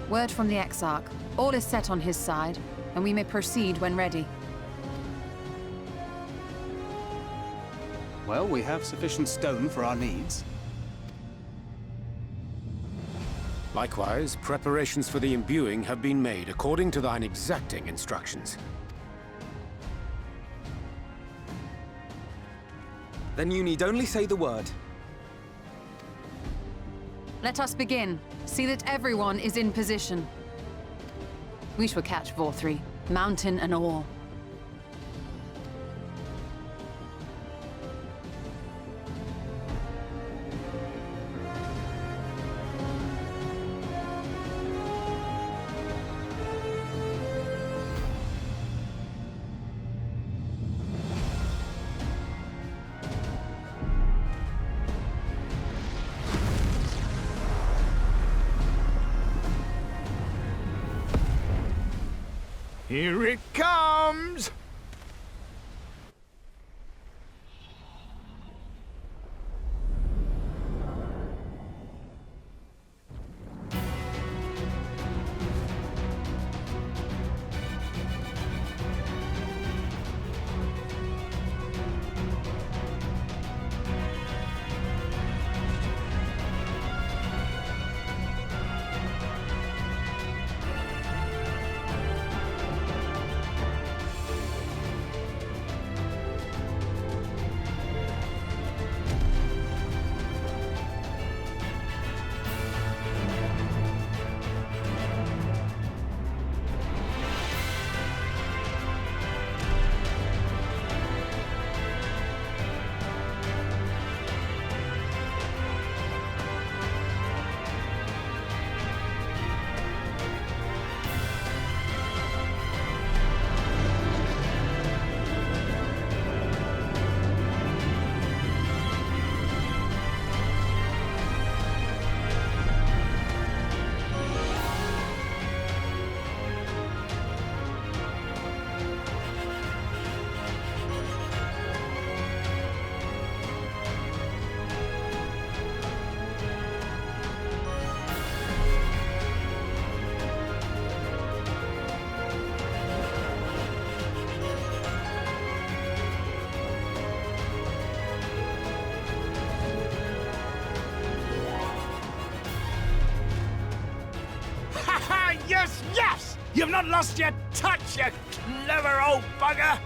Word from the Exarch. All is set on his side, and we may proceed when ready. Well, we have sufficient stone for our needs. Likewise, preparations for the imbuing have been made according to thine exacting instructions. Then you need only say the word. Let us begin. See that everyone is in position. We shall catch Vorthri, mountain and all. Here it comes! Yes, yes! You've not lost your touch, you clever old bugger!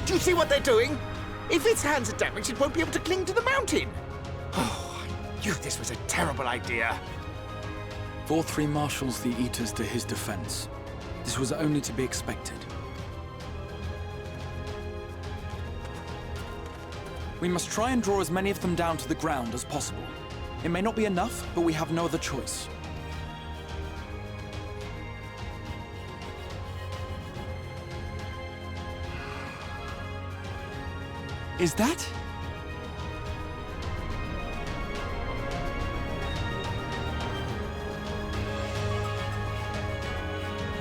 Do you see what they're doing? If its hands are damaged, it won't be able to cling to the mountain. Oh, I knew this was a terrible idea. Vorthri marshals the Eaters to his defense. This was only to be expected. We must try and draw as many of them down to the ground as possible. It may not be enough, but we have no other choice. Is that?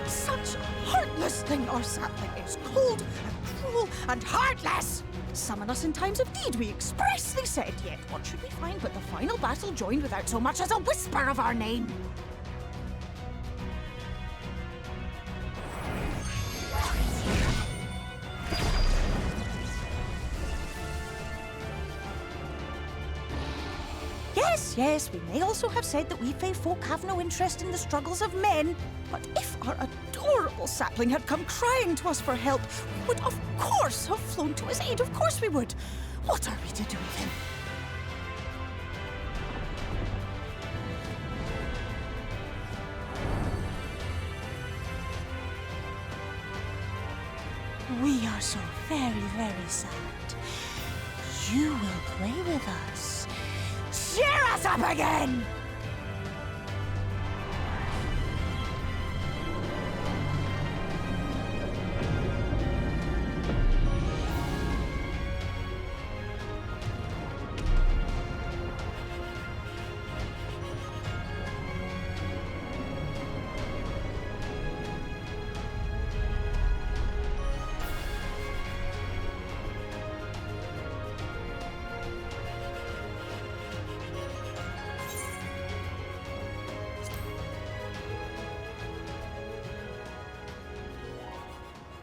Such a heartless thing our sapling is. Cold and cruel and heartless! Summon us in times of need, we expressly said. Yet what should we find but the final battle joined without so much as a whisper of our name? Yes, we may also have said that we Fae folk have no interest in the struggles of men. But if our adorable sapling had come crying to us for help, we would of course have flown to his aid. Of course we would. What are we to do with him? We are so very, very sad. You will play with us. Cheer us up again!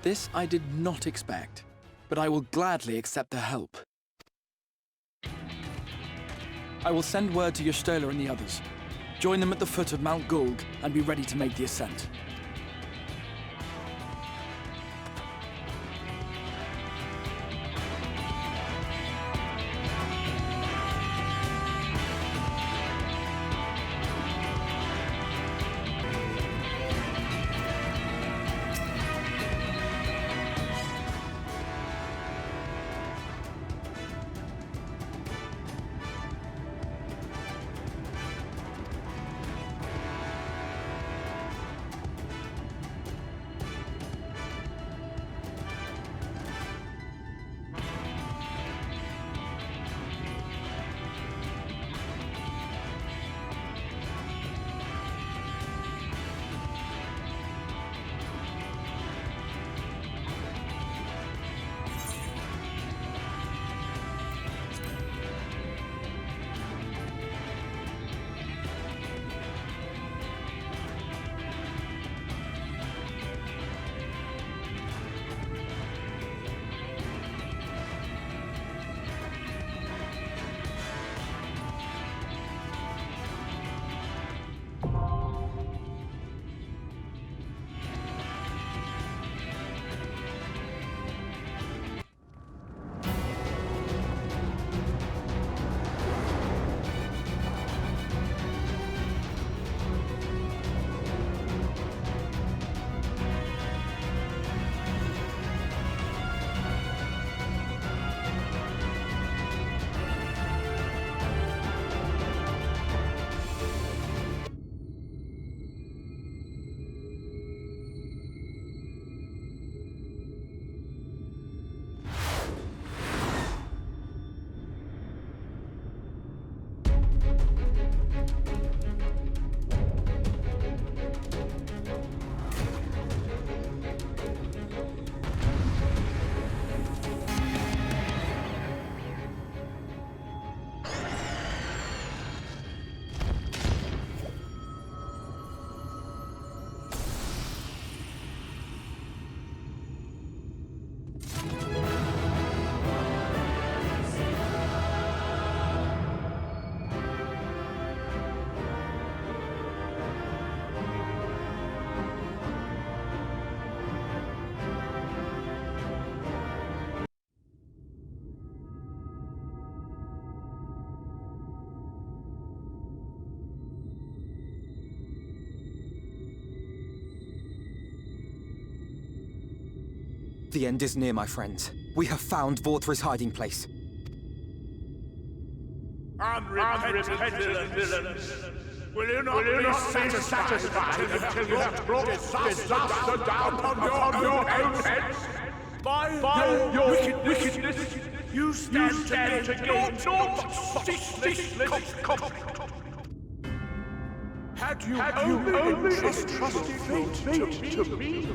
This I did not expect, but I will gladly accept their help. I will send word to Y'shtola and the others. Join them at the foot of Mount Gulg and be ready to make the ascent. The end is near, my friends. We have found Vorthra's hiding place. Unrepentant villains! Will you not be satisfied until you have brought disaster down on your own heads? By your wickedness, you stand to gain naught but ceaseless conflict. Had you only trusted fate to me,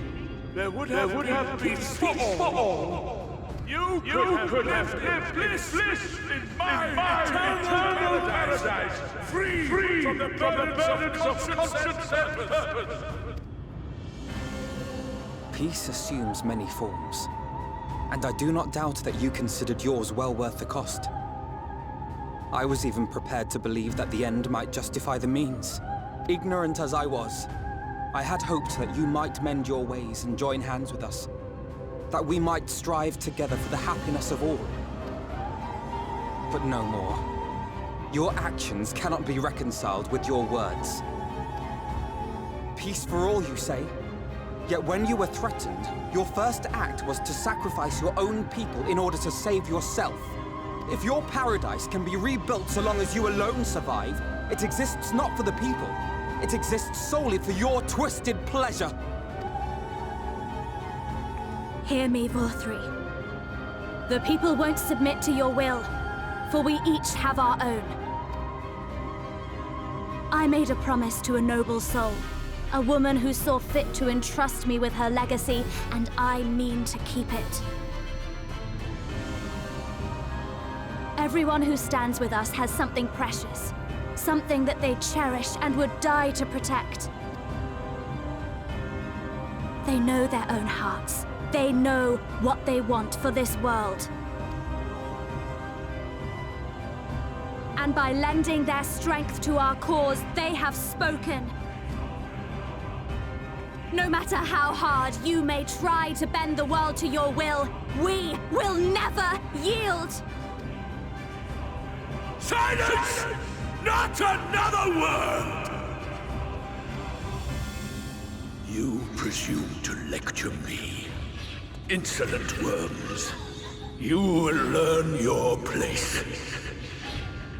there would have been for all. You could have lived bliss in my eternal paradise, free from the burdens of conscience and purpose. Peace assumes many forms, and I do not doubt that you considered yours well worth the cost. I was even prepared to believe that the end might justify the means. Ignorant as I was, I had hoped that you might mend your ways and join hands with us. That we might strive together for the happiness of all. But no more. Your actions cannot be reconciled with your words. Peace for all, you say? Yet when you were threatened, your first act was to sacrifice your own people in order to save yourself. If your paradise can be rebuilt so long as you alone survive, it exists not for the people. It exists solely for your twisted pleasure. Hear me, Vorthri. The people won't submit to your will, for we each have our own. I made a promise to a noble soul, a woman who saw fit to entrust me with her legacy, and I mean to keep it. Everyone who stands with us has something precious, something that they cherish and would die to protect. They know their own hearts, They know what they want for this world. And by lending their strength to our cause, they have spoken. No matter how hard you may try to bend the world to your will, we will never yield! Silence! Not another word! You presume to lecture me. Insolent worms. You will learn your place.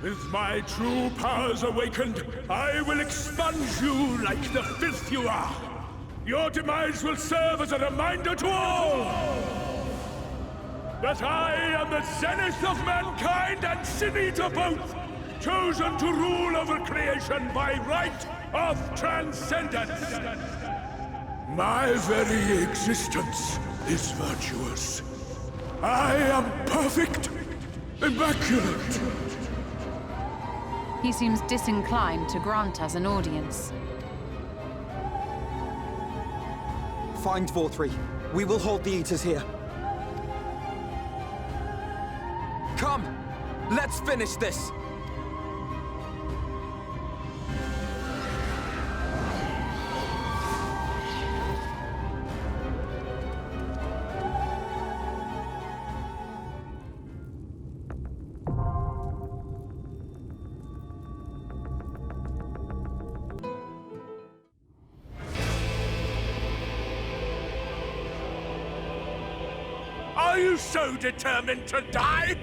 With my true powers awakened, I will expunge you like the filth you are. Your demise will serve as a reminder to all that I am the zenith of mankind and sin eater both, chosen to rule over creation by right of transcendence. My very existence is virtuous. I am perfect, immaculate. He seems disinclined to grant us an audience. Find Vauthry. We will hold the Eaters here. Come! Let's finish this! Are you so determined to die?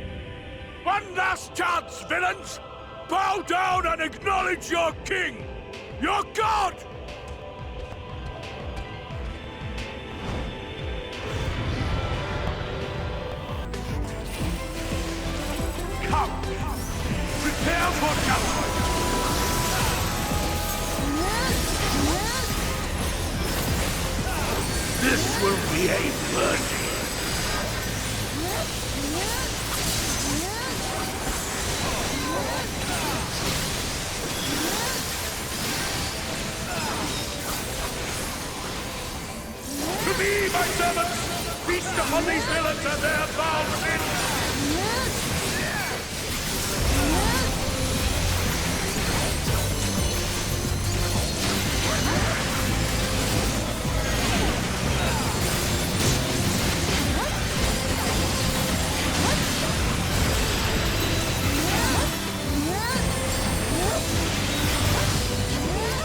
One last chance, villains! Bow down and acknowledge your king! Your god! Come! Prepare for judgment! This will be a mercy! To me, my servants! Feast upon these villains and their foul sins!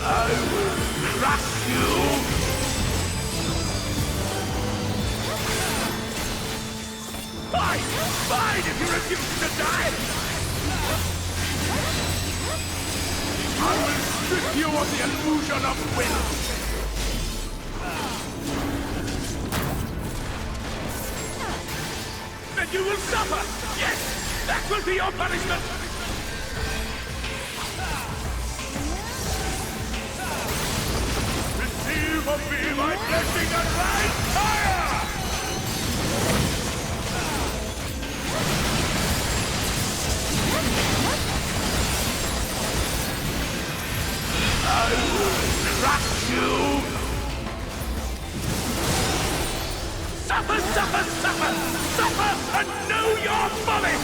I will crush you! Fine, if you refuse to die! I will strip you of the illusion of will! Then you will suffer! Yes! That will be your punishment! Receive of me my blessing and rise higher! I will crush you! Suffer, suffer, suffer! Suffer and know your folly!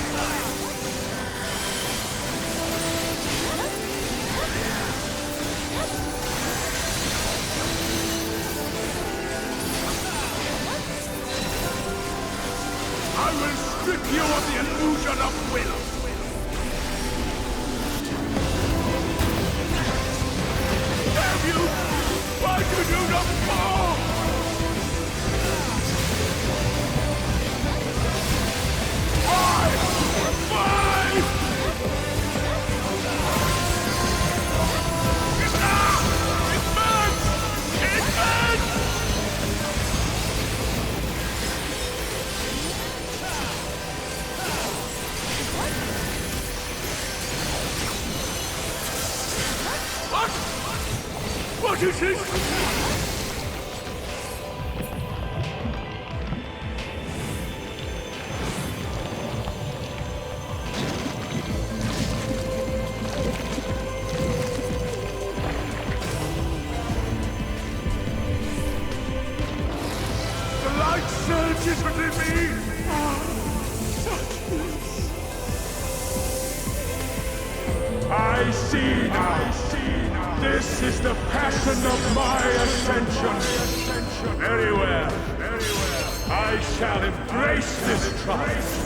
I will strip you of the illusion of will! You! Why do you not fall? Why? Why? It burns! It burns! What? What is this? The lights emet-selch is within me! I see now. This is the passion of my ascension. Very well. I shall embrace this trial.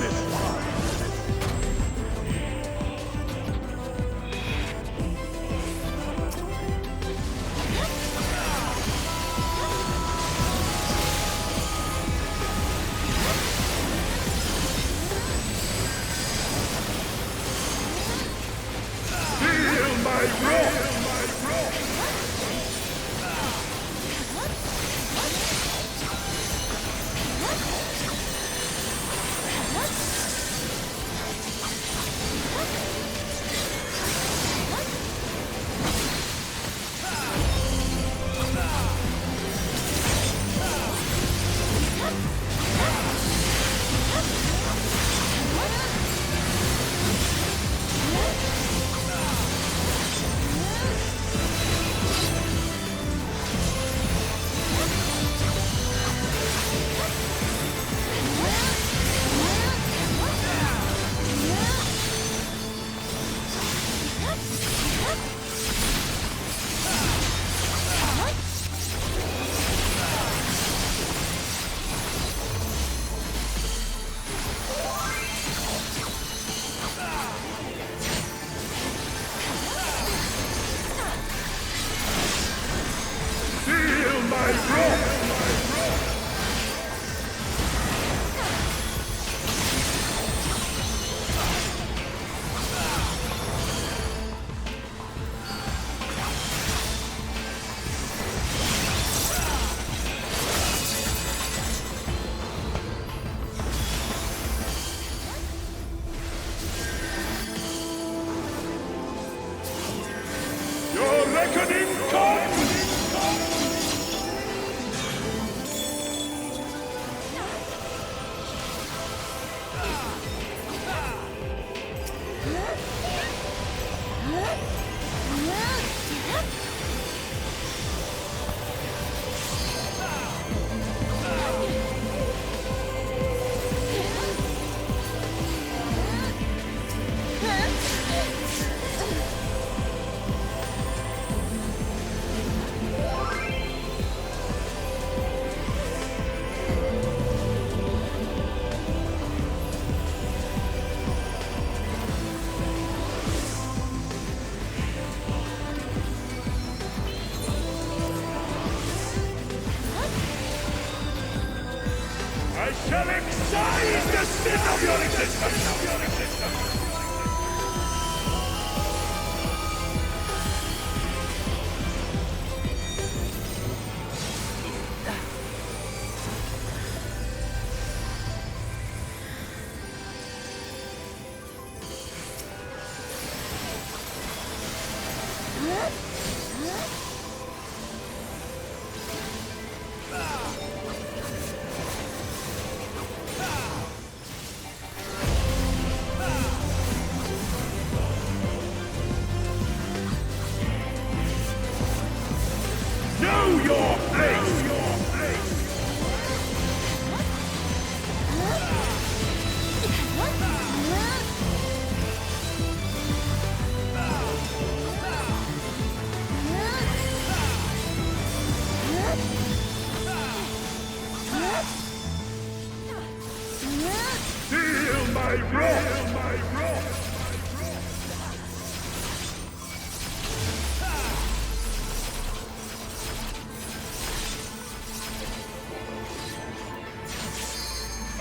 Shall excise the sin of your existence!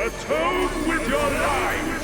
Atone with your life!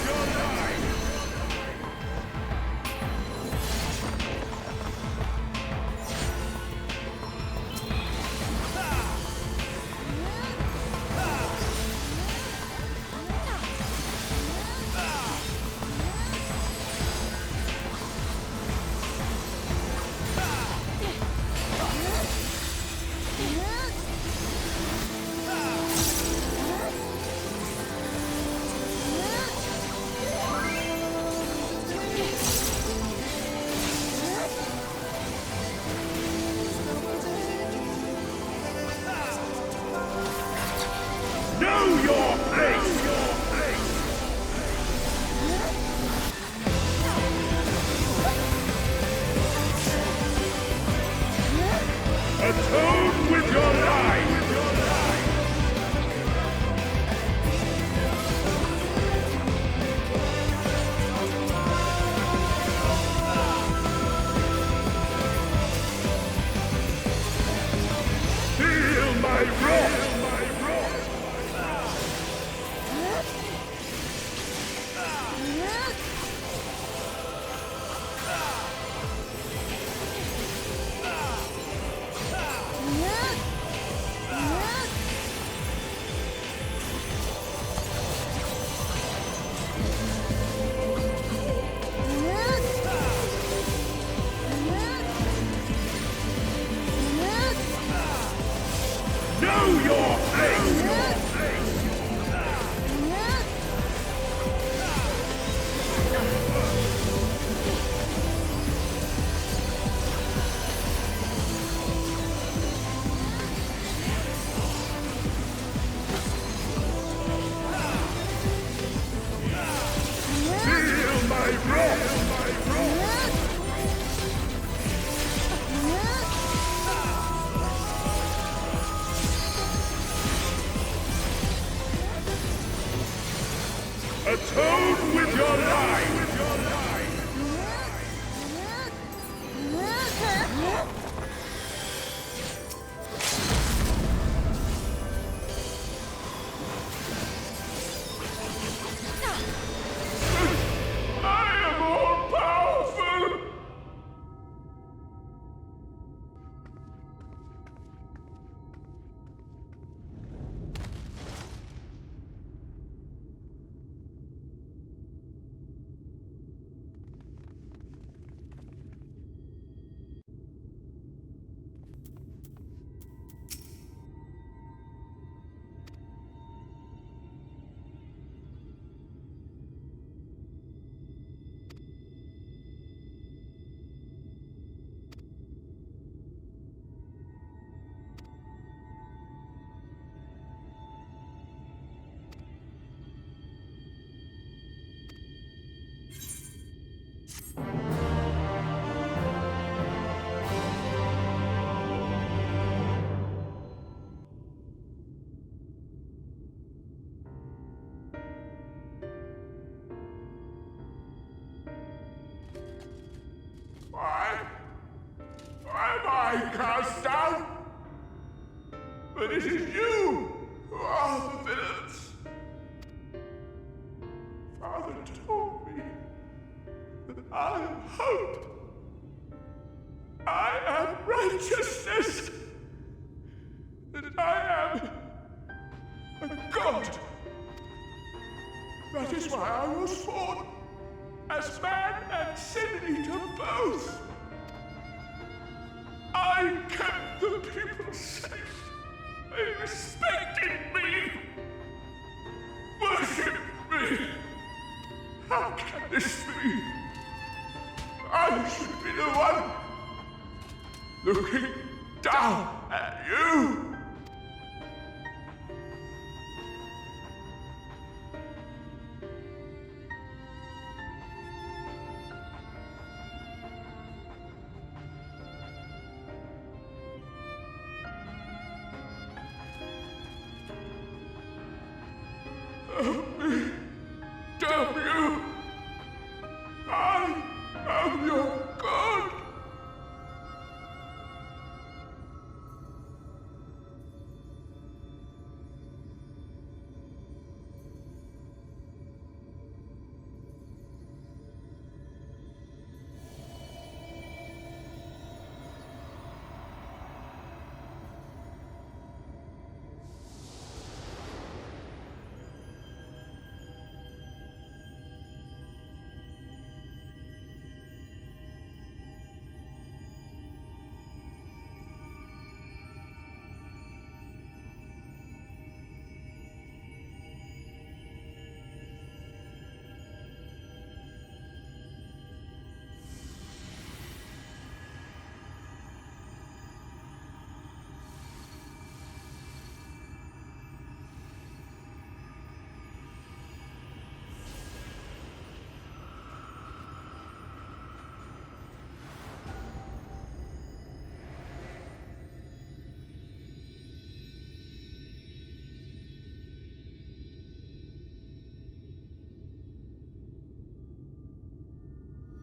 your place! Feel my wrath! Atone with your life! I am all powerful! Why am I cast down? But it is you who are the villains. Father told me that I am hope. I am righteousness. That I am a god. That is why I was born. As man and sin eater both. I kept the people safe. They respected me. Worshipped me. How can this be? I should be the one looking down at you. Help me! Damn you! I am your god!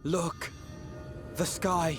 Look! The sky!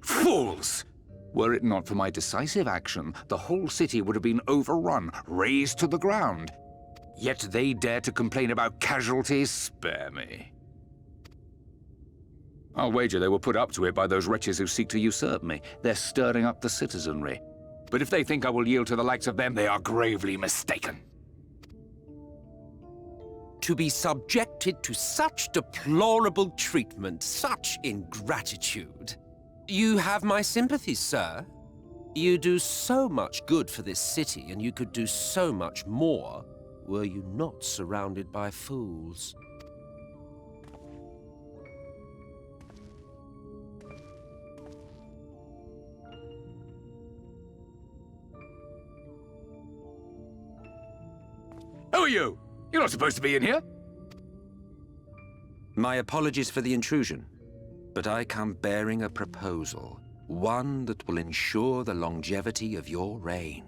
Fools! Were it not for my decisive action, the whole city would have been overrun, razed to the ground. Yet they dare to complain about casualties? Spare me. I'll wager they were put up to it by those wretches who seek to usurp me. They're stirring up the citizenry. But if they think I will yield to the likes of them, they are gravely mistaken. To be subjected to such deplorable treatment, such ingratitude. You have my sympathies, sir. You do so much good for this city, and you could do so much more were you not surrounded by fools. Who are you? You're not supposed to be in here. My apologies for the intrusion, but I come bearing a proposal, one that will ensure the longevity of your reign.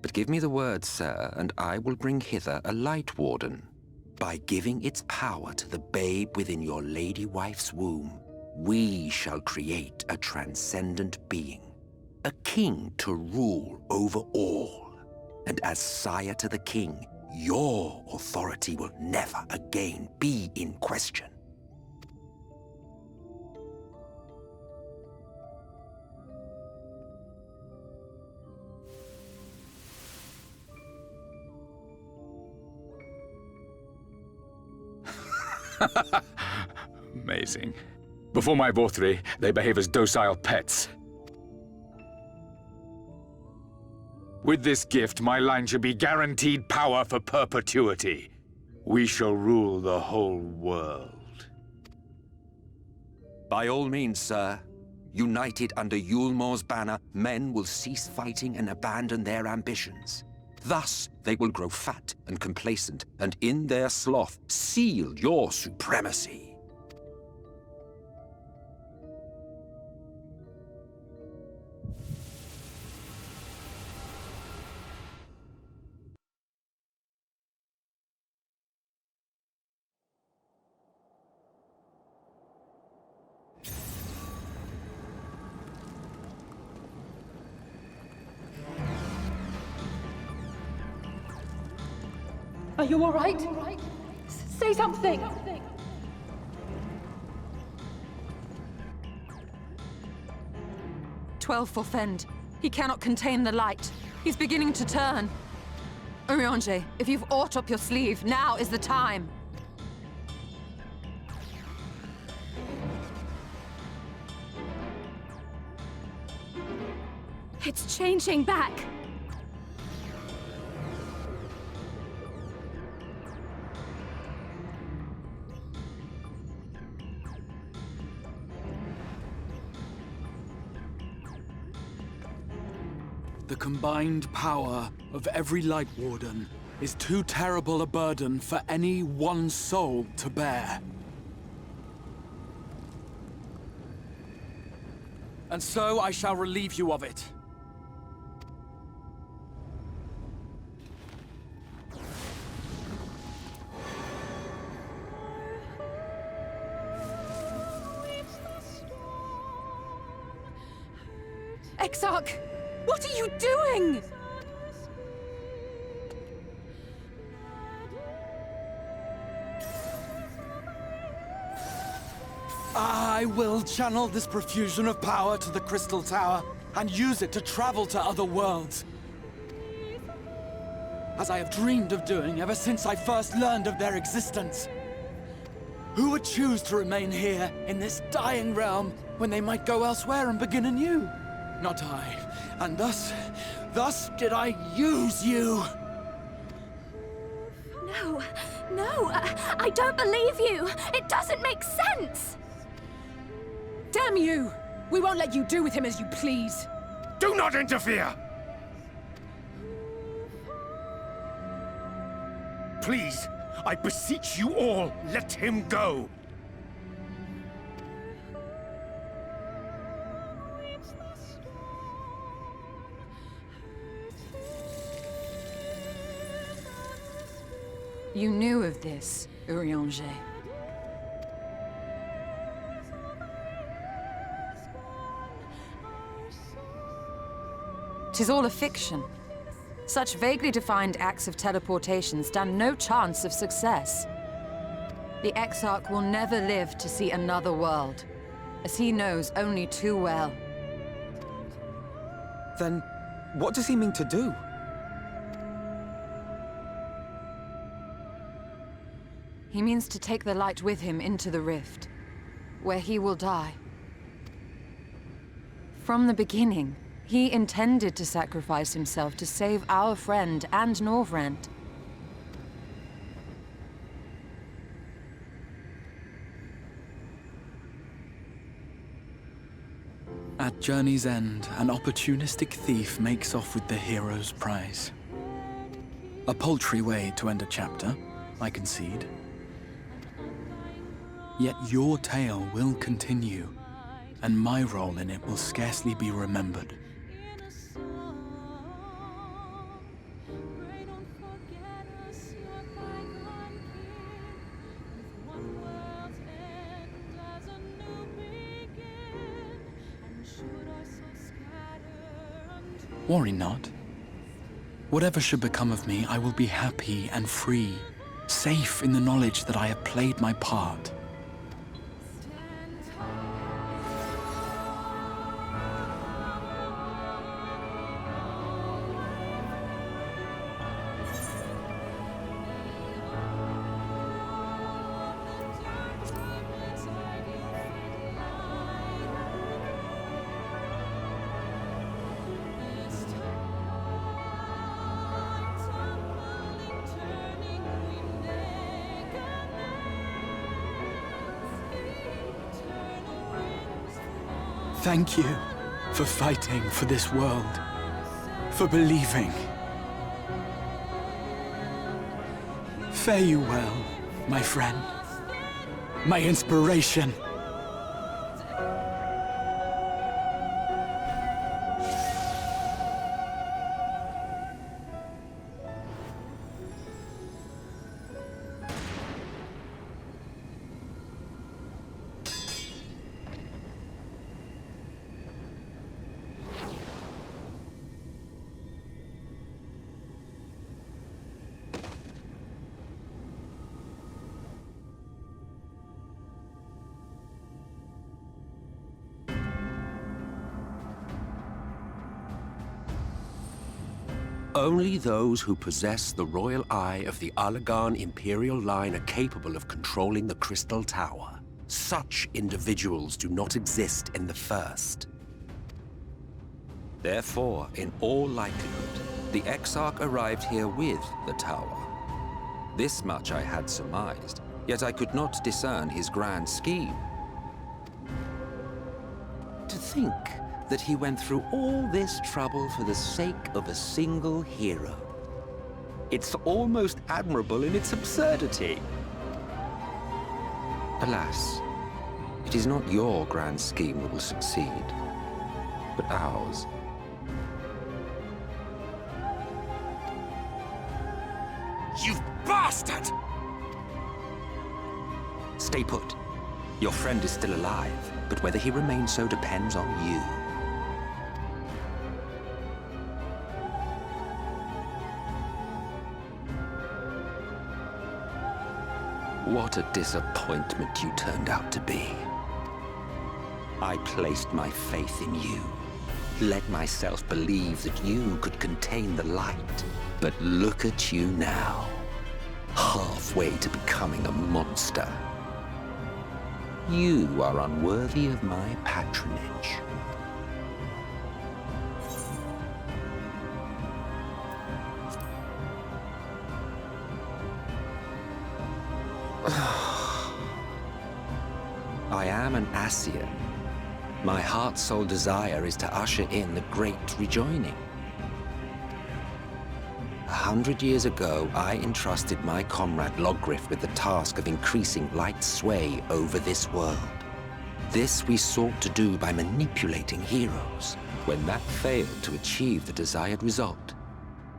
But give me the word, sir, and I will bring hither a Light Warden. By giving its power to the babe within your lady wife's womb, we shall create a transcendent being. A king to rule over all. And as sire to the king, your authority will never again be in question. Amazing. Before my Vorthri, they behave as docile pets. With this gift, my line shall be guaranteed power for perpetuity. We shall rule the whole world. By all means, sir. United under Yulmor's banner, men will cease fighting and abandon their ambitions. Thus, they will grow fat and complacent, and in their sloth, seal your supremacy. Are you all right? Say something! "12 for Fend. He cannot contain the light. He's beginning to turn. Urianger, if you've aught up your sleeve, now is the time. It's changing back. The combined power of every Light Warden is too terrible a burden for any one soul to bear. And so I shall relieve you of it. Exarch! What are you doing? I will channel this profusion of power to the Crystal Tower and use it to travel to other worlds. As I have dreamed of doing ever since I first learned of their existence. Who would choose to remain here in this dying realm when they might go elsewhere and begin anew? Not I. And thus did I use you. No, I don't believe you. It doesn't make sense. Damn you! We won't let you do with him as you please. Do not interfere! Please, I beseech you all, let him go! You knew of this, Urianger. 'Tis all a fiction. Such vaguely defined acts of teleportation stand no chance of success. The Exarch will never live to see another world, as he knows only too well. Then, what does he mean to do? He means to take the light with him into the rift, where he will die. From the beginning, he intended to sacrifice himself to save our friend and Norvrent. At journey's end, an opportunistic thief makes off with the hero's prize. A paltry way to end a chapter, I concede. Yet your tale will continue, and my role in it will scarcely be remembered. Worry not. Whatever should become of me, I will be happy and free, safe in the knowledge that I have played my part. Thank you for fighting for this world, for believing. Fare you well, my friend, my inspiration. Only those who possess the royal eye of the Allagan Imperial line are capable of controlling the Crystal Tower. Such individuals do not exist in the First. Therefore, in all likelihood, the Exarch arrived here with the tower. This much I had surmised, yet I could not discern his grand scheme. To think that he went through all this trouble for the sake of a single hero. It's almost admirable in its absurdity. Alas, it is not your grand scheme that will succeed, but ours. You bastard! Stay put. Your friend is still alive, but whether he remains so depends on you. What a disappointment you turned out to be. I placed my faith in you. Let myself believe that you could contain the light. But look at you now. Halfway to becoming a monster. You are unworthy of my patronage. I am an Ascian. My heart's sole desire is to usher in the Great Rejoining. 100 years ago, I entrusted my comrade Logriff with the task of increasing light's sway over this world. This we sought to do by manipulating heroes. When that failed to achieve the desired result,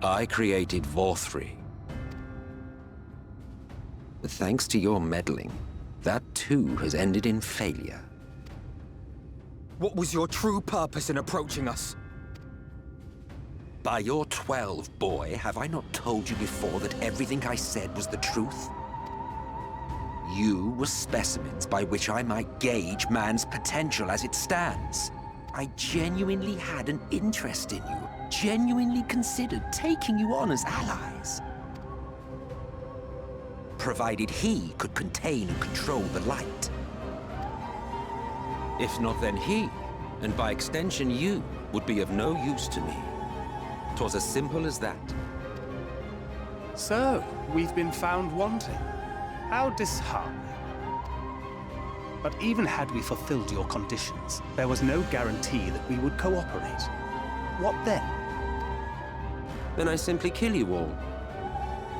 I created Vorthri. But thanks to your meddling, that too has ended in failure. What was your true purpose in approaching us? By your 12, boy, have I not told you before that everything I said was the truth? You were specimens by which I might gauge man's potential as it stands. I genuinely had an interest in you, genuinely considered taking you on as allies. Provided he could contain and control the light. If not, then he, and by extension you, would be of no use to me. 'Twas as simple as that. So, we've been found wanting. How disheartening. But even had we fulfilled your conditions, there was no guarantee that we would cooperate. What then? Then I simply kill you all.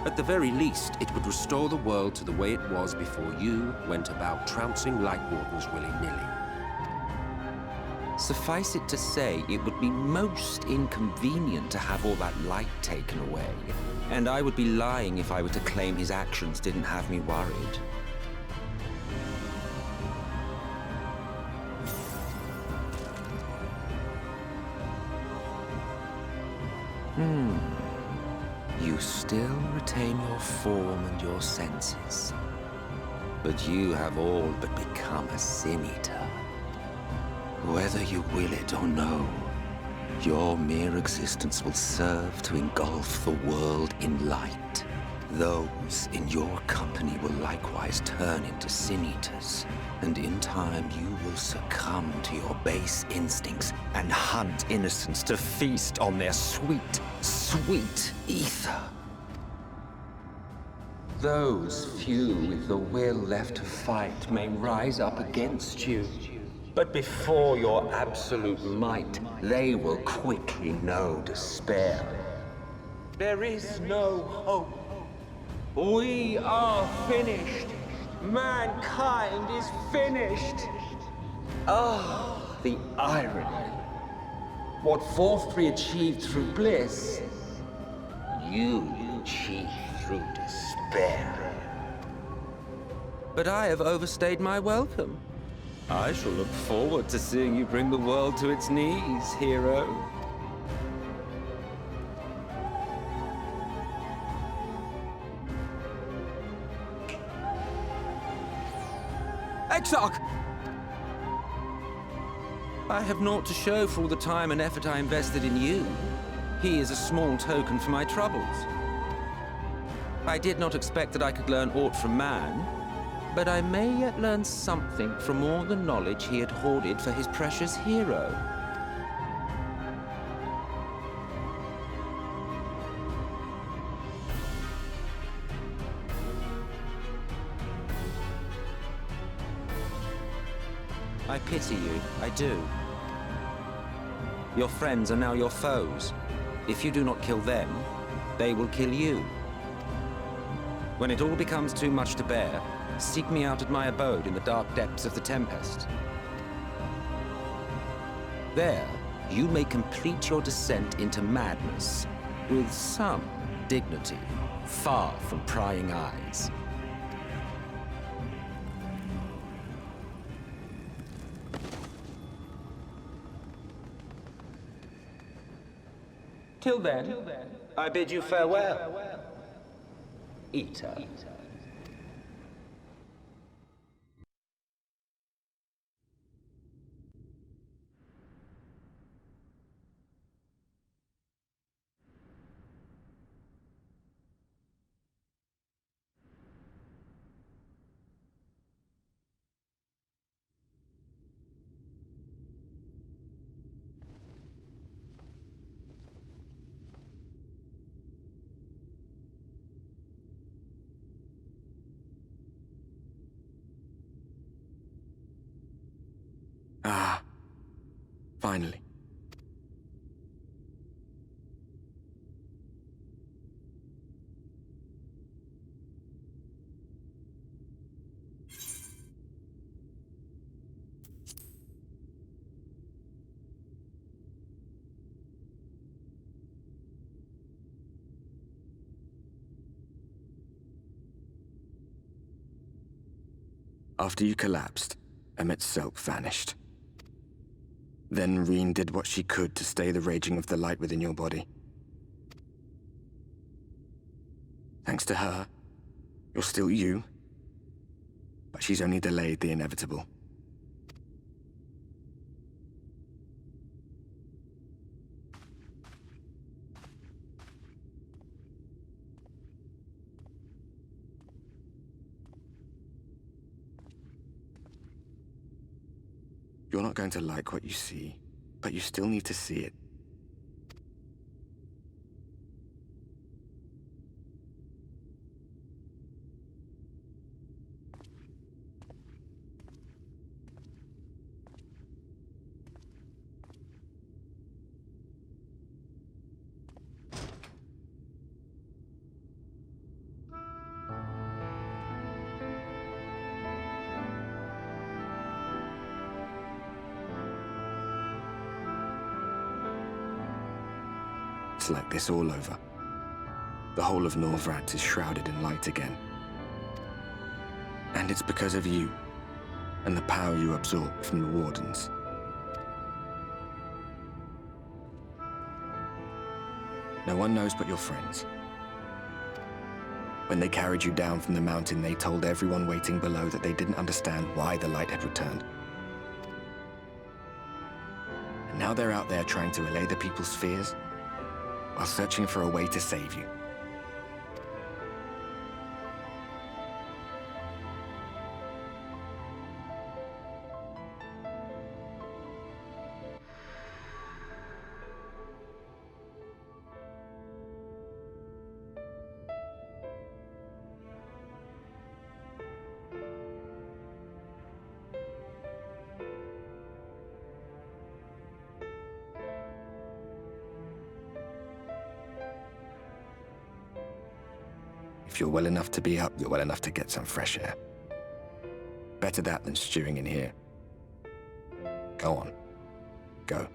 At the very least, it would restore the world to the way it was before you went about trouncing Light Wardens willy-nilly. Suffice it to say, it would be most inconvenient to have all that light taken away. And I would be lying if I were to claim his actions didn't have me worried. You still retain your form and your senses. But you have all but become a Sin Eater. Whether you will it or no, your mere existence will serve to engulf the world in light. Those in your company will likewise turn into Sin Eaters, and in time you will succumb to your base instincts and hunt innocents to feast on their sweet, sweet ether. Those few with the will left to fight may rise up against you. But before your absolute might, they will quickly know despair. There is no hope. We are finished. Mankind is finished. Ah, the irony. What Forth-3 achieved through bliss, you achieved through despair. But I have overstayed my welcome. I shall look forward to seeing you bring the world to its knees, hero. Exarch! I have naught to show for all the time and effort I invested in you. He is a small token for my troubles. I did not expect that I could learn aught from man, but I may yet learn something from all the knowledge he had hoarded for his precious hero. I pity you, I do. Your friends are now your foes. If you do not kill them, they will kill you. When it all becomes too much to bear, seek me out at my abode in the dark depths of the Tempest. There, you may complete your descent into madness, with some dignity, far from prying eyes. Till then, I bid you farewell, Eater. Ah, finally. After you collapsed, emet-selch vanished. Then Reen did what she could to stay the raging of the light within your body. Thanks to her, you're still you. But she's only delayed the inevitable. You're not going to like what you see, but you still need to see it. It's like this all over. The whole of Norvrat is shrouded in light again. And it's because of you, and the power you absorb from the Wardens. No one knows but your friends. When they carried you down from the mountain, they told everyone waiting below that they didn't understand why the light had returned. And now they're out there trying to allay the people's fears, while searching for a way to save you. If you're well enough to be up, you're well enough to get some fresh air. Better that than stewing in here. Go on. Go.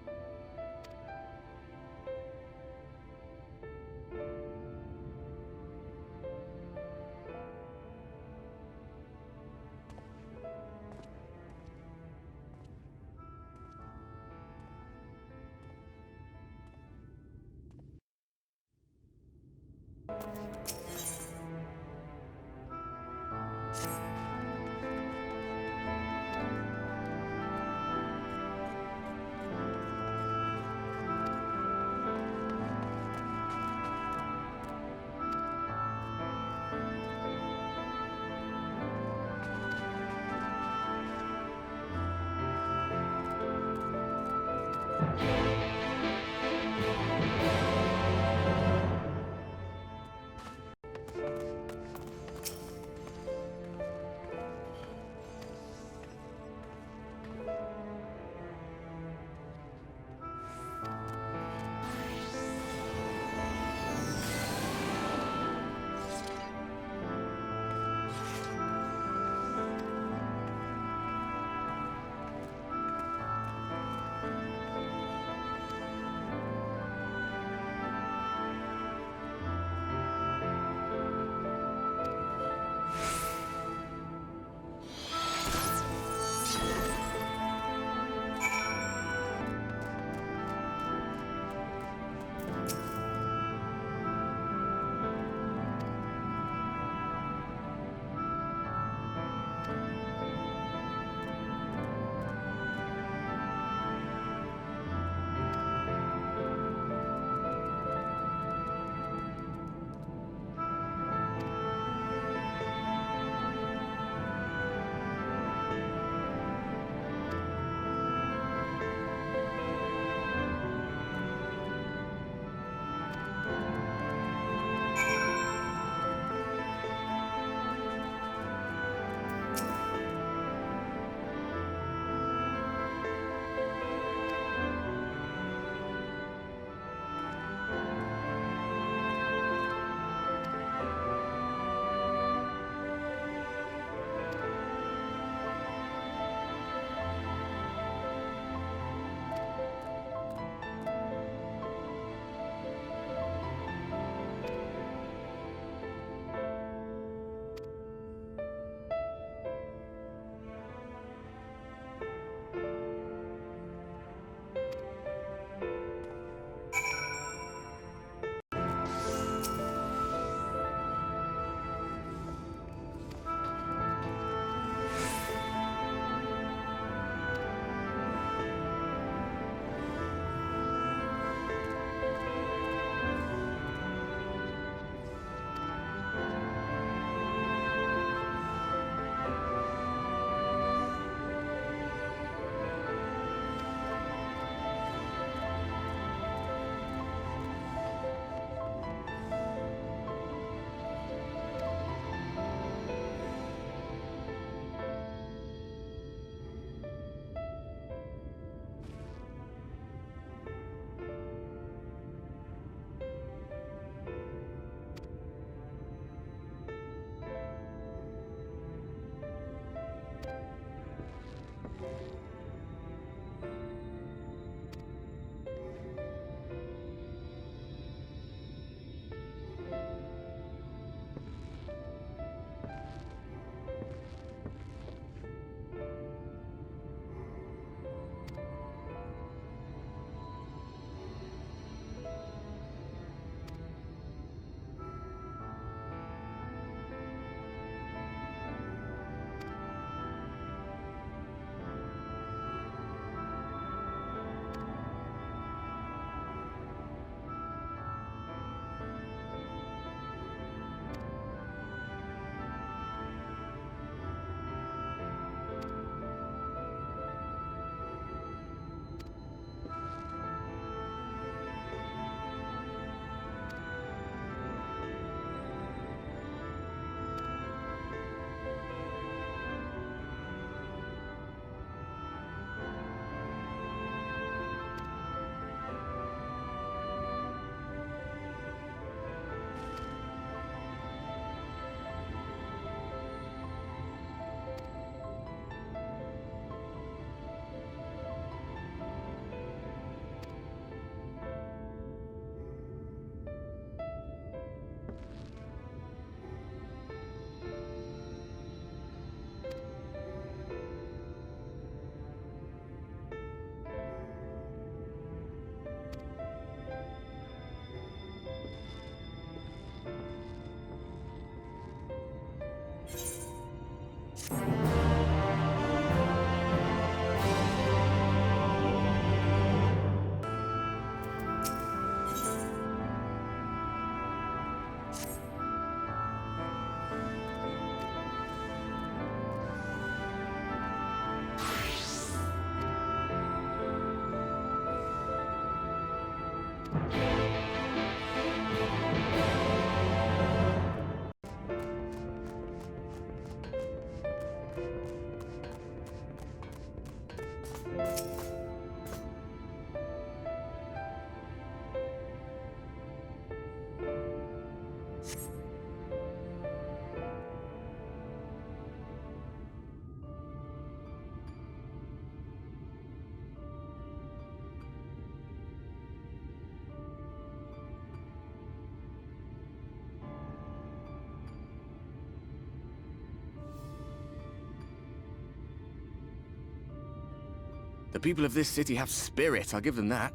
The people of this city have spirit, I'll give them that.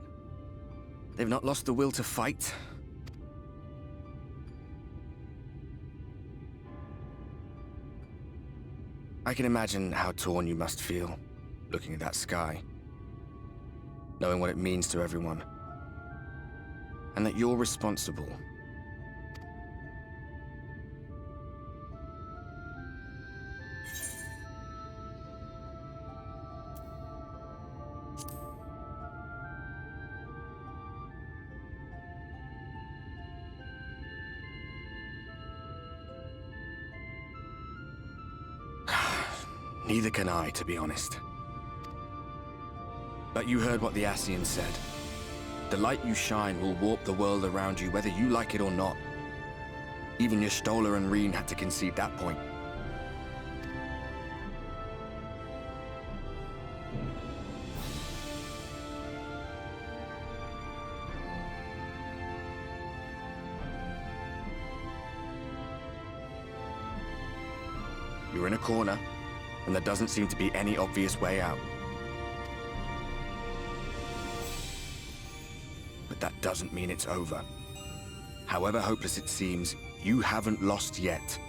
They've not lost the will to fight. I can imagine how torn you must feel, looking at that sky, knowing what it means to everyone, and that you're responsible. Neither can I, to be honest. But you heard what the Ascian said. The light you shine will warp the world around you, whether you like it or not. Even your Stoller and Reen had to concede that point. You're in a corner, and there doesn't seem to be any obvious way out. But that doesn't mean it's over. However hopeless it seems, you haven't lost yet.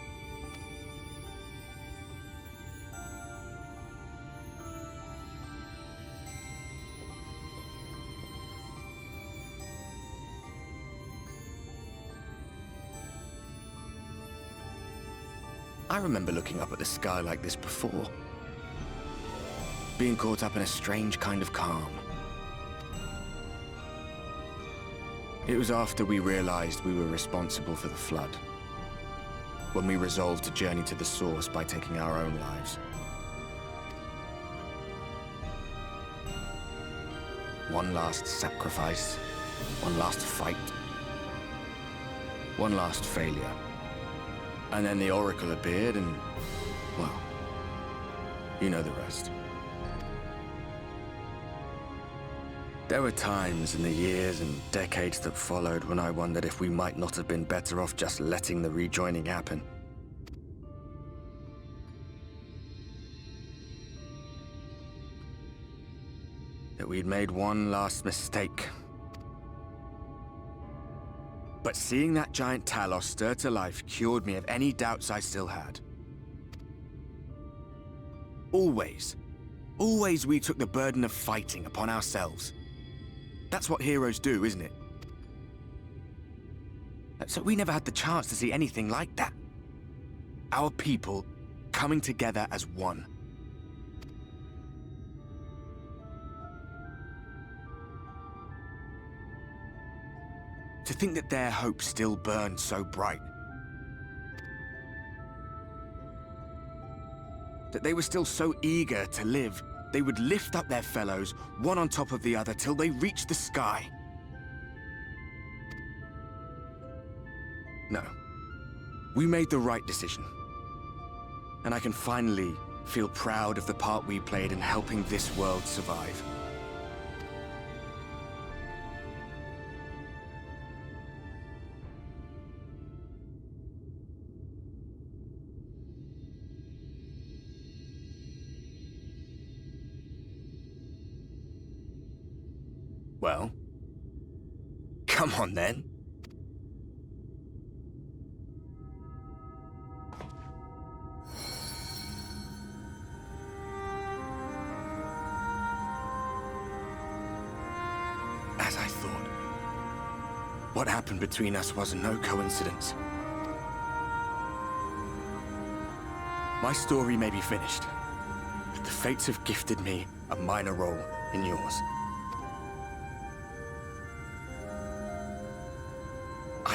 I remember looking up at the sky like this before. Being caught up in a strange kind of calm. It was after we realized we were responsible for the flood. When we resolved to journey to the source by taking our own lives. One last sacrifice. One last fight. One last failure. And then the Oracle appeared and, well, you know the rest. There were times in the years and decades that followed when I wondered if we might not have been better off just letting the rejoining happen. That we'd made one last mistake. But seeing that giant Talos stir to life cured me of any doubts I still had. Always we took the burden of fighting upon ourselves. That's what heroes do, isn't it? So we never had the chance to see anything like that. Our people coming together as one. To think that their hope still burned so bright. That they were still so eager to live, they would lift up their fellows, one on top of the other, till they reached the sky. No. We made the right decision. And I can finally feel proud of the part we played in helping this world survive. Well, come on then. As I thought, what happened between us was no coincidence. My story may be finished, but the fates have gifted me a minor role in yours.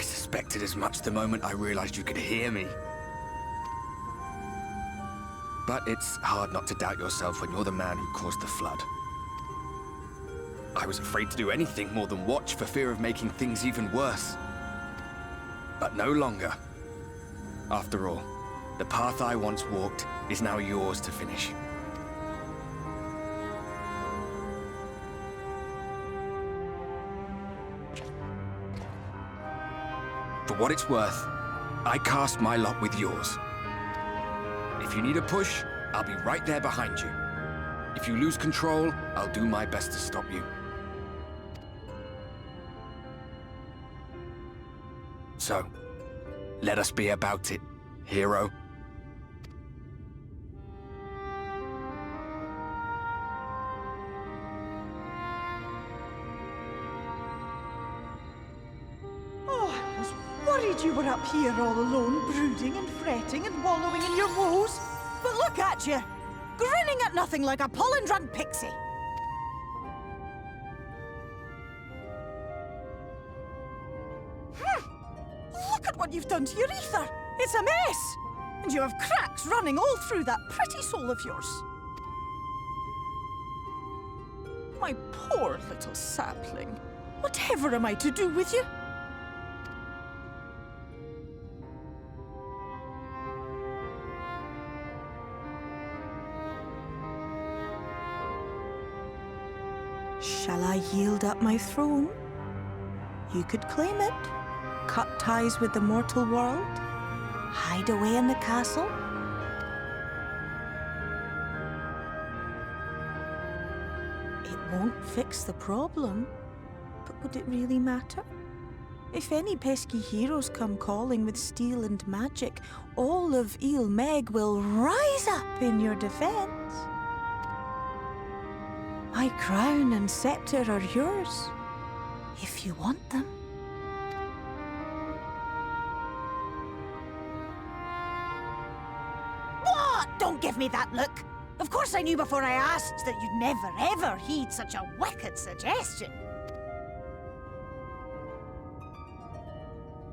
I suspected as much the moment I realized you could hear me. But it's hard not to doubt yourself when you're the man who caused the flood. I was afraid to do anything more than watch for fear of making things even worse. But no longer. After all, the path I once walked is now yours to finish. For what it's worth, I cast my lot with yours. If you need a push, I'll be right there behind you. If you lose control, I'll do my best to stop you. So, let us be about it, hero. Worried you were up here all alone, brooding and fretting and wallowing in your woes. But look at you, grinning at nothing like a pollen-drunk pixie. Look at what you've done to your ether. It's a mess. And you have cracks running all through that pretty soul of yours. My poor little sapling. Whatever am I to do with you? Shall I yield up my throne? You could claim it, cut ties with the mortal world, hide away in the castle. It won't fix the problem, but would it really matter? If any pesky heroes come calling with steel and magic, all of Meg will rise up in your defense. My crown and scepter are yours, if you want them. What? Don't give me that look. Of course I knew before I asked that you'd never ever heed such a wicked suggestion.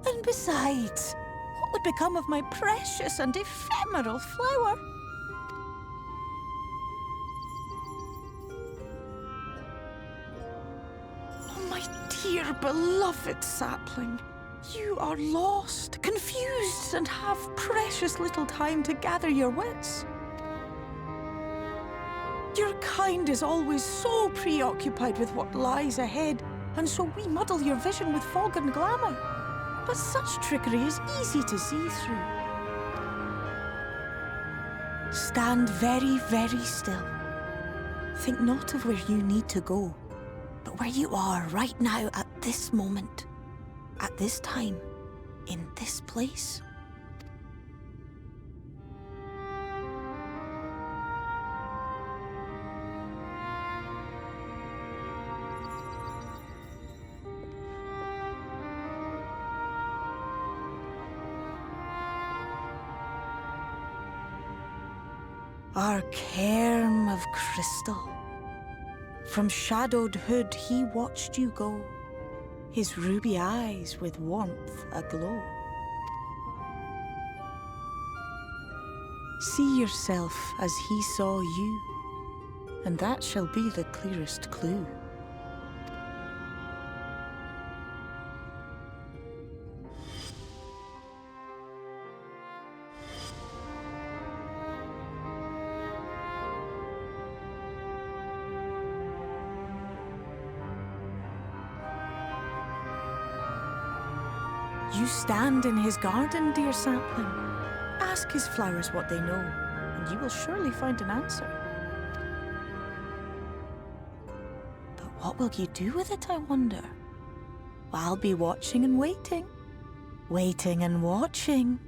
And besides, what would become of my precious and ephemeral flower? Dear beloved sapling, you are lost, confused, and have precious little time to gather your wits. Your kind is always so preoccupied with what lies ahead, and so we muddle your vision with fog and glamour. But such trickery is easy to see through. Stand very, very still. Think not of where you need to go, but where you are right now at this moment, at this time, in this place. Our cairn of crystal. From shadowed hood he watched you go, his ruby eyes with warmth aglow. See yourself as he saw you, and that shall be the clearest clue. You stand in his garden, dear sapling. Ask his flowers what they know, and you will surely find an answer. But what will you do with it, I wonder? Well, I'll be watching and waiting. Waiting and watching.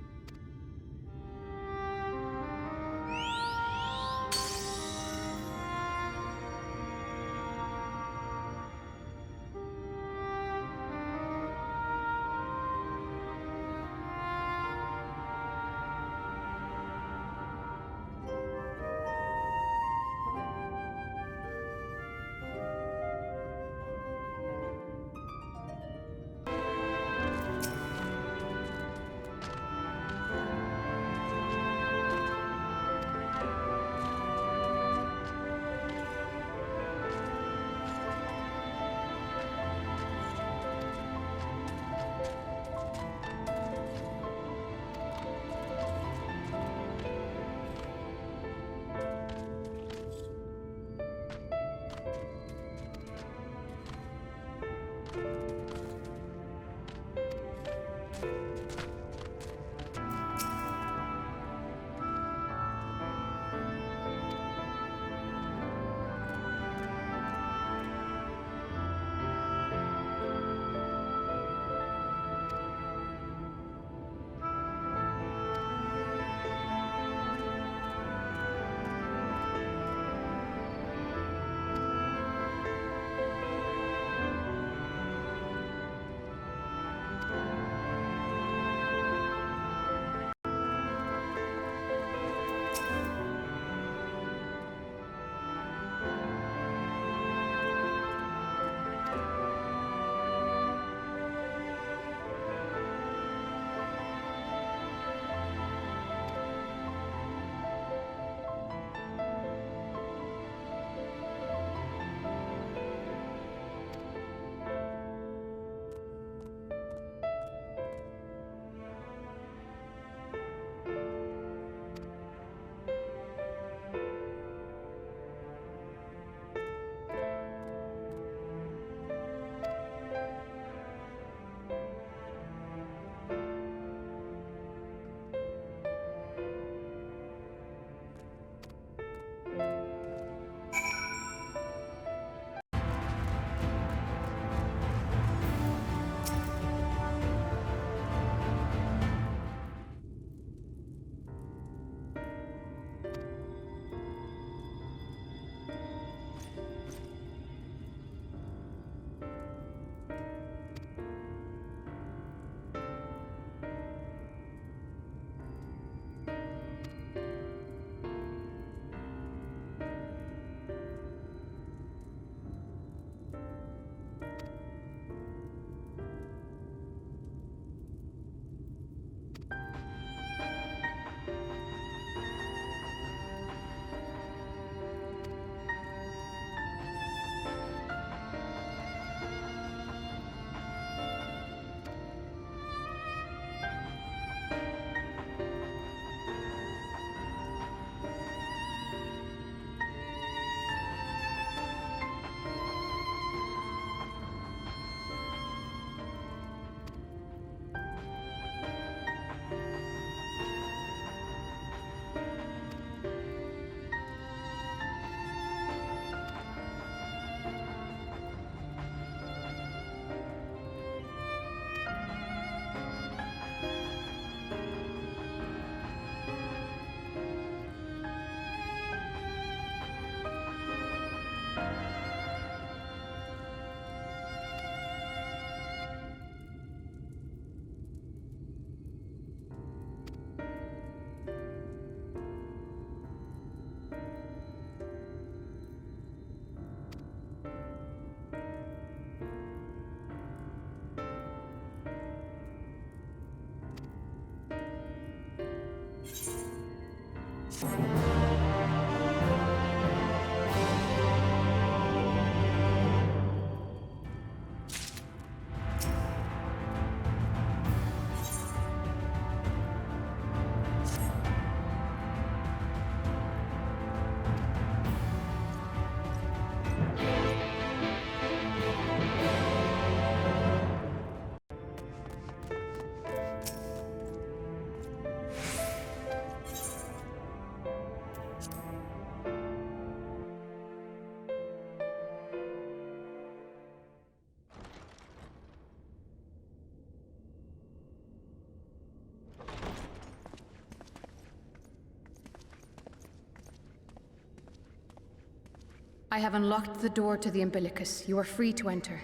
I have unlocked the door to the umbilicus. You are free to enter.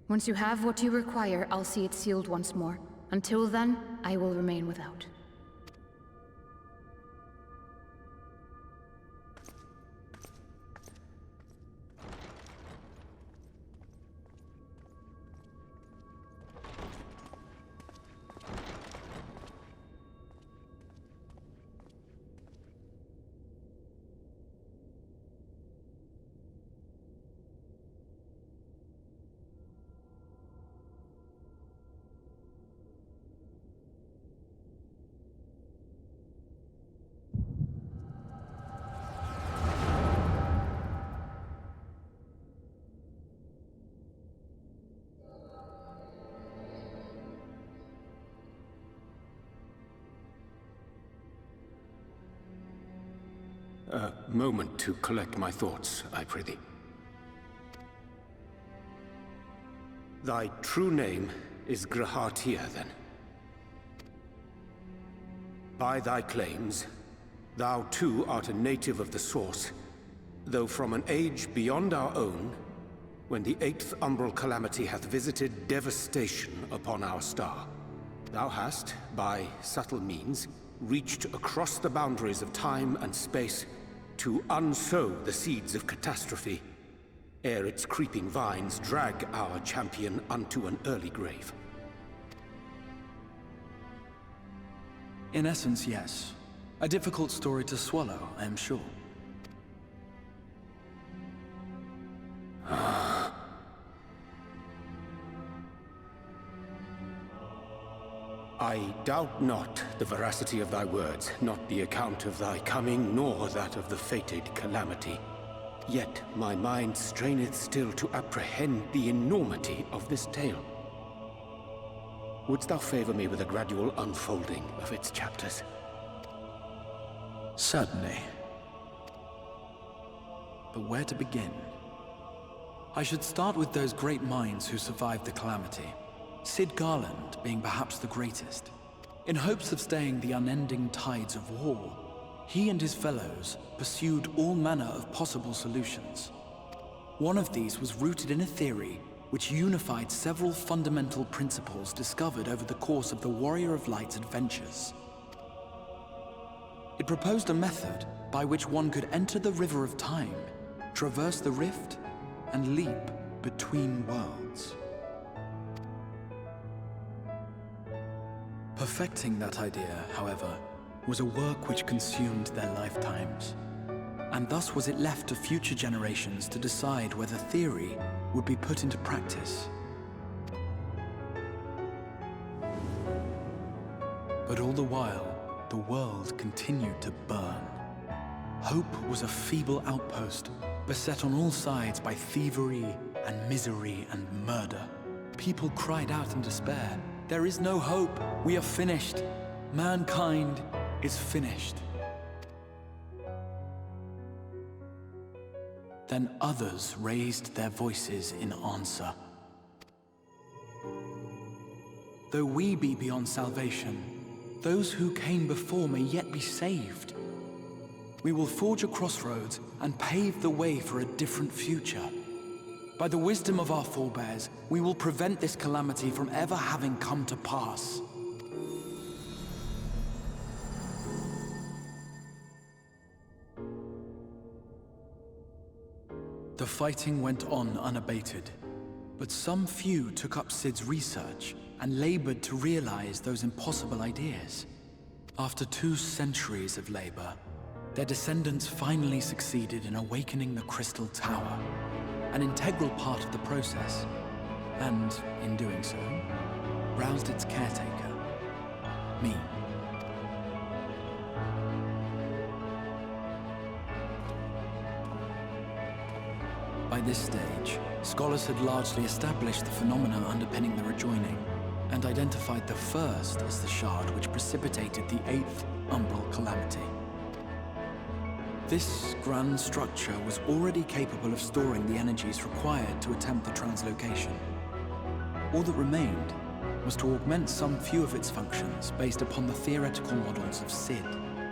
Once you have what you require, I'll see it sealed once more. Until then, I will remain without. A moment to collect my thoughts, I prithee. Thy true name is Grahatir, then? By thy claims, thou too art a native of the Source, though from an age beyond our own, when the 8th umbral calamity hath visited devastation upon our star. Thou hast, by subtle means, reached across the boundaries of time and space to unsow the seeds of catastrophe, ere its creeping vines drag our champion unto an early grave. In essence, yes. A difficult story to swallow, I am sure. I doubt not the veracity of thy words, not the account of thy coming, nor that of the fated calamity. Yet my mind straineth still to apprehend the enormity of this tale. Wouldst thou favor me with a gradual unfolding of its chapters? Certainly. But where to begin? I should start with those great minds who survived the calamity. Sid Garland being perhaps the greatest. In hopes of staying the unending tides of war, he and his fellows pursued all manner of possible solutions. One of these was rooted in a theory which unified several fundamental principles discovered over the course of the Warrior of Light's adventures. It proposed a method by which one could enter the River of Time, traverse the rift, and leap between worlds. Perfecting that idea, however, was a work which consumed their lifetimes. And thus was it left to future generations to decide whether theory would be put into practice. But all the while, the world continued to burn. Hope was a feeble outpost, beset on all sides by thievery and misery and murder. People cried out in despair. There is no hope. We are finished. Mankind is finished. Then others raised their voices in answer. Though we be beyond salvation, those who came before may yet be saved. We will forge a crossroads and pave the way for a different future. By the wisdom of our forebears, we will prevent this calamity from ever having come to pass. The fighting went on unabated, but some few took up Sid's research and labored to realize those impossible ideas. After 2 centuries of labor, their descendants finally succeeded in awakening the Crystal Tower, an integral part of the process, and, in doing so, roused its caretaker, me. By this stage, scholars had largely established the phenomena underpinning the rejoining, and identified the first as the shard which precipitated the 8th Umbral Calamity. This grand structure was already capable of storing the energies required to attempt the translocation. All that remained was to augment some few of its functions based upon the theoretical models of Sid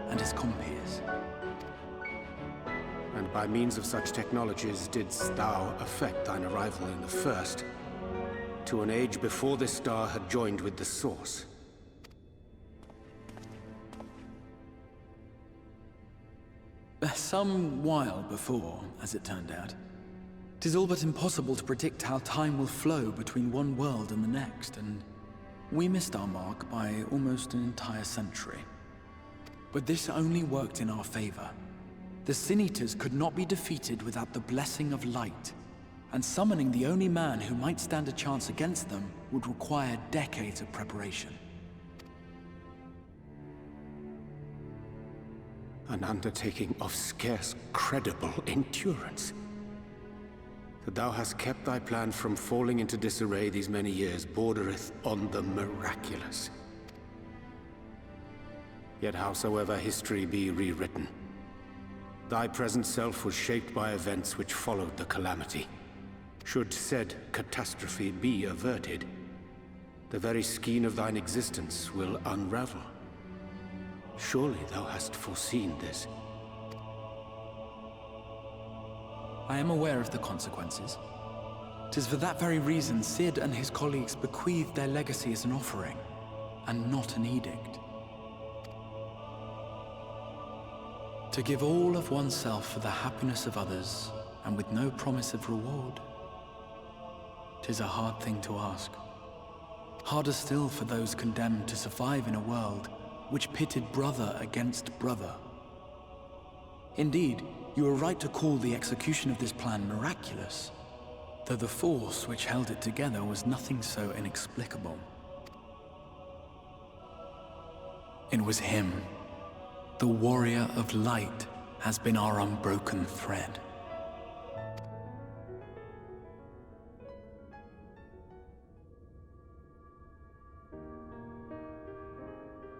and his compeers. And by means of such technologies didst thou effect thine arrival in the first, to an age before this star had joined with the Source. Some while before, as it turned out. 'Tis all but impossible to predict how time will flow between one world and the next, and we missed our mark by almost an entire century. But this only worked in our favor. The Sin Eaters could not be defeated without the blessing of light, and summoning the only man who might stand a chance against them would require decades of preparation. An undertaking of scarce credible endurance. That thou hast kept thy plan from falling into disarray these many years bordereth on the miraculous. Yet howsoever history be rewritten, thy present self was shaped by events which followed the calamity. Should said catastrophe be averted, the very skein of thine existence will unravel. Surely thou hast foreseen this. I am aware of the consequences. 'Tis for that very reason Sid and his colleagues bequeathed their legacy as an offering, and not an edict. To give all of oneself for the happiness of others, and with no promise of reward. 'Tis a hard thing to ask. Harder still for those condemned to survive in a world which pitted brother against brother. Indeed, you are right to call the execution of this plan miraculous, though the force which held it together was nothing so inexplicable. It was him. The warrior of light has been our unbroken thread.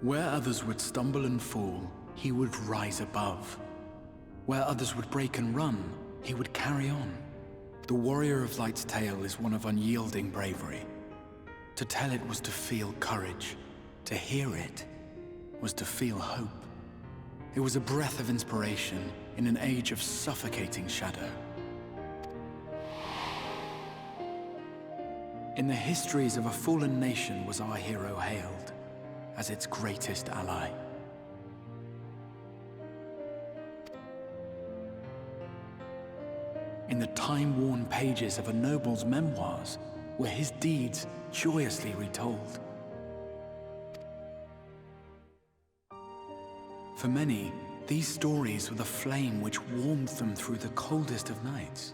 Where others would stumble and fall, he would rise above. Where others would break and run, he would carry on. The warrior of light's tale is one of unyielding bravery. To tell it was to feel courage. To hear it was to feel hope. It was a breath of inspiration in an age of suffocating shadow. In the histories of a fallen nation was our hero hailed as its greatest ally. In the time-worn pages of a noble's memoirs were his deeds joyously retold. For many, these stories were the flame which warmed them through the coldest of nights.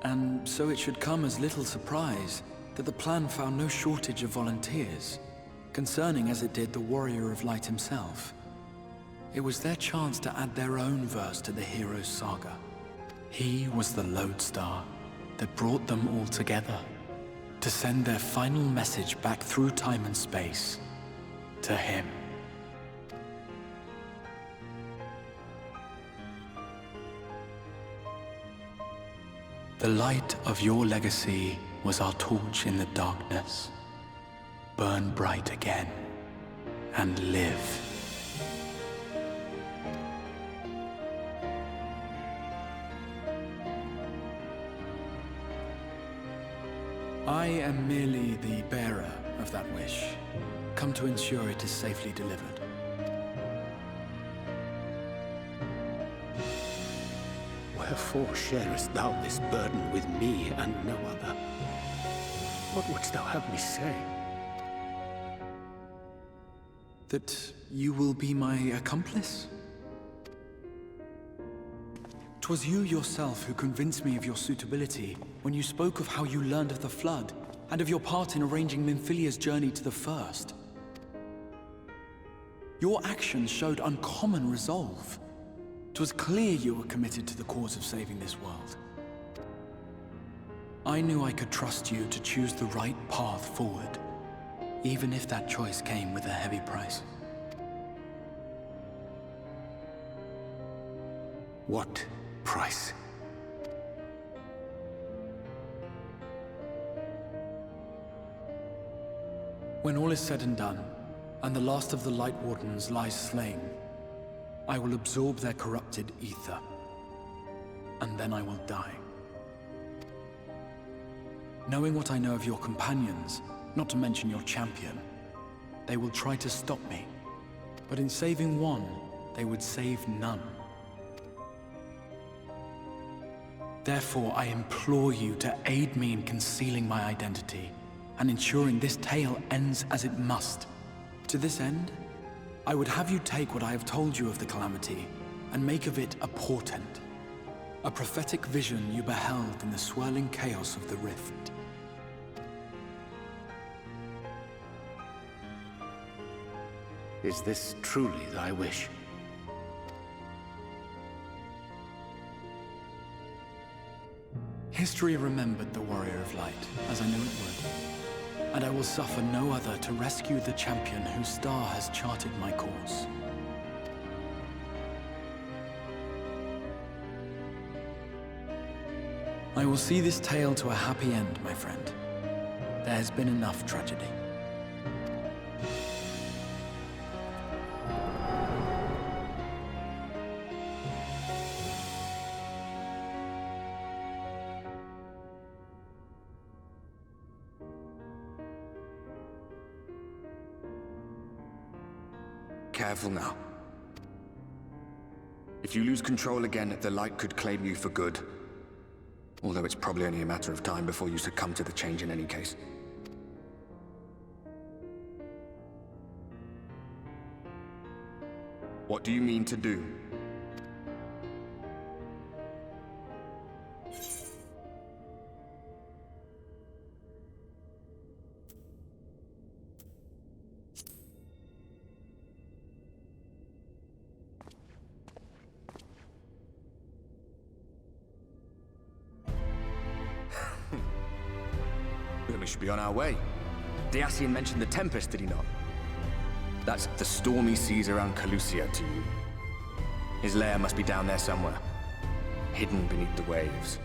And so it should come as little surprise that the plan found no shortage of volunteers, concerning as it did the warrior of light himself. It was their chance to add their own verse to the hero's saga. He was the lodestar that brought them all together, to send their final message back through time and space to him. The light of your legacy was our torch in the darkness. Burn bright again and live. I am merely the bearer of that wish, come to ensure it is safely delivered. Wherefore sharest thou this burden with me and no other? What wouldst thou have me say? That you will be my accomplice? 'Twas you yourself who convinced me of your suitability when you spoke of how you learned of the Flood, and of your part in arranging Minfilia's journey to the First. Your actions showed uncommon resolve. 'Twas clear you were committed to the cause of saving this world. I knew I could trust you to choose the right path forward, even if that choice came with a heavy price. What price? When all is said and done, and the last of the Light Wardens lies slain, I will absorb their corrupted ether, and then I will die. Knowing what I know of your companions, not to mention your champion, they will try to stop me, but in saving one, they would save none. Therefore, I implore you to aid me in concealing my identity, and ensuring this tale ends as it must. To this end, I would have you take what I have told you of the Calamity, and make of it a portent. A prophetic vision you beheld in the swirling chaos of the Rift. Is this truly thy wish? History remembered the Warrior of Light, as I knew it would. And I will suffer no other to rescue the champion whose star has charted my course. I will see this tale to a happy end, my friend. There has been enough tragedy. Careful now. If you lose control again, the light could claim you for good. Although it's probably only a matter of time before you succumb to the change in any case. What do you mean to do? We should be on our way. Dacian mentioned the Tempest, did he not? That's the stormy seas around Calusia to you. His lair must be down there somewhere, hidden beneath the waves.